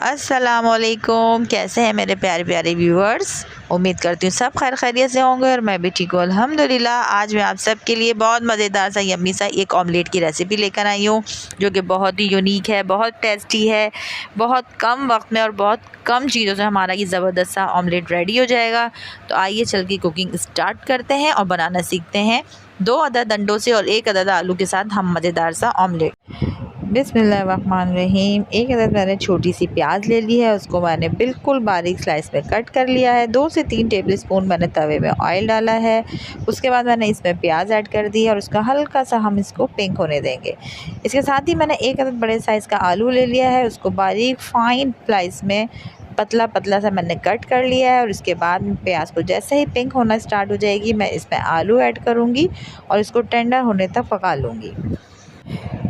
अस्सलामुअलैकुम, कैसे हैं मेरे प्यारे प्यारे व्यूअर्स। उम्मीद करती हूँ सब खैर खैरियत से होंगे और मैं भी ठीक हूँ अल्हम्दुलिल्लाह। आज मैं आप सब के लिए बहुत मज़ेदार सा यम्मी सा एक ऑमलेट की रेसिपी लेकर आई हूँ, जो कि बहुत ही यूनिक है, बहुत टेस्टी है। बहुत कम वक्त में और बहुत कम चीज़ों से हमारा ये ज़बरदस्त सा ऑमलेट रेडी हो जाएगा। तो आइए चल के कुकिंग स्टार्ट करते हैं और बनाना सीखते हैं 2 अदद अंडों से और 1 अदद आलू के साथ हम मज़ेदार सा ऑमलेट। बिस्मिल्लाहिर्रहमानिर्रहीम। 1 अदद मैंने छोटी सी प्याज ले ली है, उसको मैंने बिल्कुल बारीक स्लाइस में कट कर लिया है। 2 से 3 टेबलस्पून मैंने तवे में ऑयल डाला है। उसके बाद मैंने इसमें प्याज ऐड कर दी और उसका हल्का सा हम इसको पिंक होने देंगे। इसके साथ ही मैंने 1 अदद बड़े साइज़ का आलू ले लिया है, उसको बारीक फाइन स्लाइस में पतला पतला सा मैंने कट कर लिया है। और इसके बाद प्याज को जैसे ही पिंक होना स्टार्ट हो जाएगी, मैं इसमें आलू ऐड करूँगी और इसको टेंडर होने तक पका लूँगी।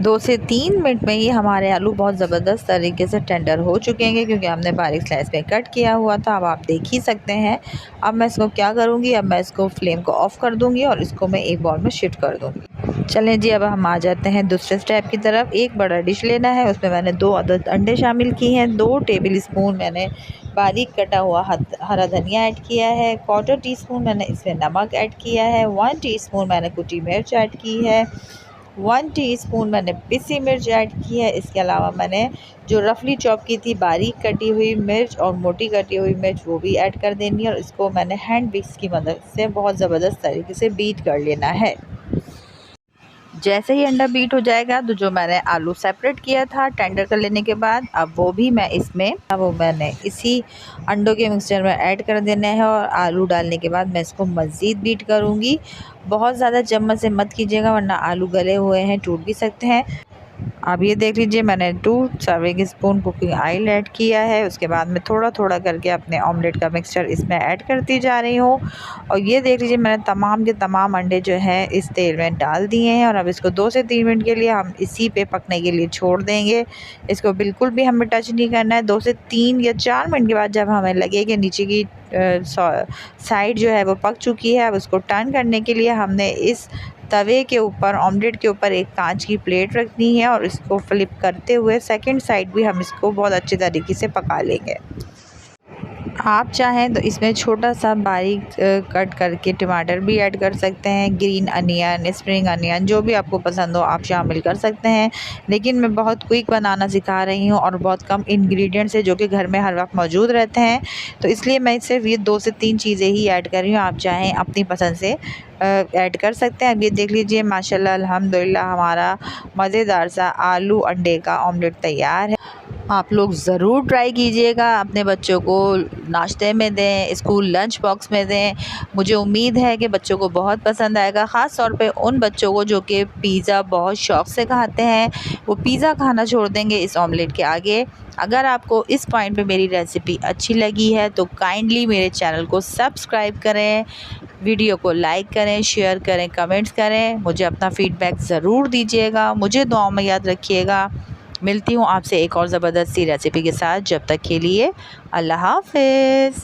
2 से 3 मिनट में ही हमारे आलू बहुत ज़बरदस्त तरीके से टेंडर हो चुके हैं, क्योंकि हमने बारीक स्लाइस में कट किया हुआ था। अब आप देख ही सकते हैं। अब मैं इसको क्या करूँगी, अब मैं इसको फ्लेम को ऑफ़ कर दूँगी और इसको मैं एक बाउल में शिफ्ट कर दूँगी। चलें जी, अब हम आ जाते हैं दूसरे स्टेप की तरफ। एक बड़ा डिश लेना है, उसमें मैंने 2 अदद अंडे शामिल किए हैं। 2 टेबल स्पून मैंने बारीक कटा हुआ हरा धनिया ऐड किया है। 1/4 टीस्पून मैंने इसमें नमक ऐड किया है। 1 टीस्पून मैंने कुटी मिर्च ऐड की है। 1 टीस्पून मैंने पिसी मिर्च ऐड की है। इसके अलावा मैंने जो रफली चॉप की थी बारीक कटी हुई मिर्च और मोटी कटी हुई मिर्च, वो भी ऐड कर देनी है। और इसको मैंने हैंड विक्स की मदद से बहुत ज़बरदस्त तरीके से बीट कर लेना है। जैसे ही अंडा बीट हो जाएगा, तो जो मैंने आलू सेपरेट किया था टेंडर कर लेने के बाद, अब वो भी मैं मैंने इसी अंडों के मिक्सचर में ऐड कर देना है। और आलू डालने के बाद मैं इसको मज़ीद बीट करूँगी। बहुत ज़्यादा चम्मच से मत कीजिएगा, वरना आलू गले हुए हैं, टूट भी सकते हैं। अब ये देख लीजिए, मैंने 2 serving spoon cooking oil add किया है। उसके बाद मैं थोड़ा थोड़ा करके अपने ऑमलेट का मिक्सचर इसमें ऐड करती जा रही हूँ। और ये देख लीजिए, मैंने तमाम के तमाम अंडे जो हैं इस तेल में डाल दिए हैं। और अब इसको 2 से 3 मिनट के लिए हम इसी पे पकने के लिए छोड़ देंगे। इसको बिल्कुल भी हमें टच नहीं करना है। 2 से 3 या 4 मिनट के बाद जब हमें लगे कि नीचे की साइड जो है वो पक चुकी है, अब उसको टर्न करने के लिए हमने इस तवे के ऊपर, ऑमलेट के ऊपर एक कांच की प्लेट रखनी है और इसको फ्लिप करते हुए सेकंड साइड भी हम इसको बहुत अच्छे तरीके से पका लेंगे। आप चाहें तो इसमें छोटा सा बारीक कट करके टमाटर भी ऐड कर सकते हैं। ग्रीन अनियन, स्प्रिंग अनियन, जो भी आपको पसंद हो आप शामिल कर सकते हैं। लेकिन मैं बहुत क्विक बनाना सिखा रही हूँ और बहुत कम इंग्रेडिएंट्स है जो कि घर में हर वक्त मौजूद रहते हैं, तो इसलिए मैं सिर्फ ये 2 से 3 चीज़ें ही ऐड कर रही हूँ। आप चाहें अपनी पसंद से ऐड कर सकते हैं। अब ये देख लीजिए, माशाल्लाह अल्हम्दुलिल्लाह हमारा मज़ेदार सा आलू अंडे का ऑमलेट तैयार है। आप लोग ज़रूर ट्राई कीजिएगा, अपने बच्चों को नाश्ते में दें, स्कूल लंच बॉक्स में दें। मुझे उम्मीद है कि बच्चों को बहुत पसंद आएगा, ख़ास तौर पे उन बच्चों को जो कि पिज़्ज़ा बहुत शौक़ से खाते हैं। वो पिज़्ज़ा खाना छोड़ देंगे इस ऑमलेट के आगे। अगर आपको इस पॉइंट पे मेरी रेसिपी अच्छी लगी है तो काइंडली मेरे चैनल को सब्सक्राइब करें, वीडियो को लाइक करें, शेयर करें, कमेंट्स करें। मुझे अपना फ़ीडबैक ज़रूर दीजिएगा। मुझे दुआओं में याद रखिएगा। मिलती हूँ आपसे एक और ज़बरदस्त सी रेसिपी के साथ। जब तक के लिए अल्लाह हाफ़िज़।